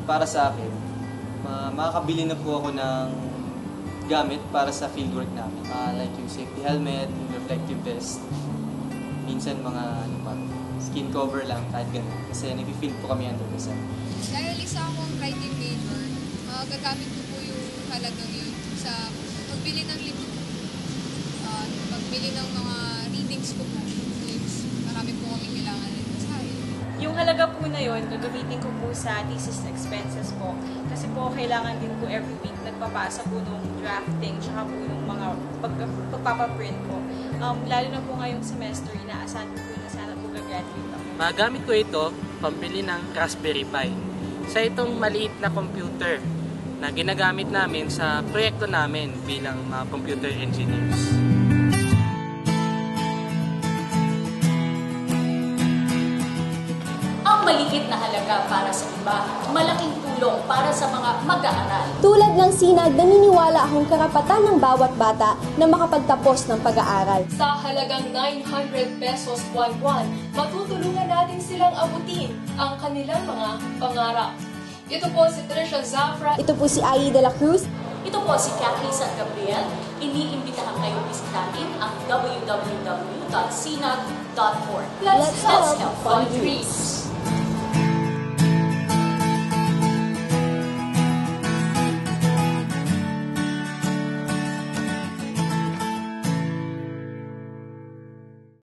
para sa akin, makakabili na po ako ng gamit para sa fieldwork namin. Like yung safety helmet, yung reflective vest, minsan mga skin cover lang, kahit ganun. Kasi nag-field po kami under the sun. Dahil isa akong writing major, gagamit ko po yung halagang yun sa pagbili ng libro. Pagbili ng mga readings ko po. Marami po kami kailangan rin basahin. Yung halaga po na yun, gagamitin ko po sa thesis expenses po. Kasi po, kailangan din po every week nagpapasa po nung drafting, tsaka po yung mga pagpapaprint ko. Lalo na po ngayong semester, inaasahan ko po na sana po gagraduate ako. Magamit ko ito, pambili ng Raspberry Pi. Sa itong maliit na computer na ginagamit namin sa proyekto namin bilang mga computer engineers. Ang maliit na halaga para sa iba, malaking tulong para sa mga mag-aaral. Tulad ng sinag, naniniwala akong karapatan ng bawat bata na makapagtapos ng pag-aaral. Sa halagang 900 pesos buwan-buwan, matutulungan natin silang abutin ang kanilang mga pangarap. Ito po si Trisha Zafra. Ito po si Ai de la Cruz. Ito po si Cathy San Gabriel. Iniimbitahan kayo bisitahin ang www.sinag.org. Let's help fund Greece.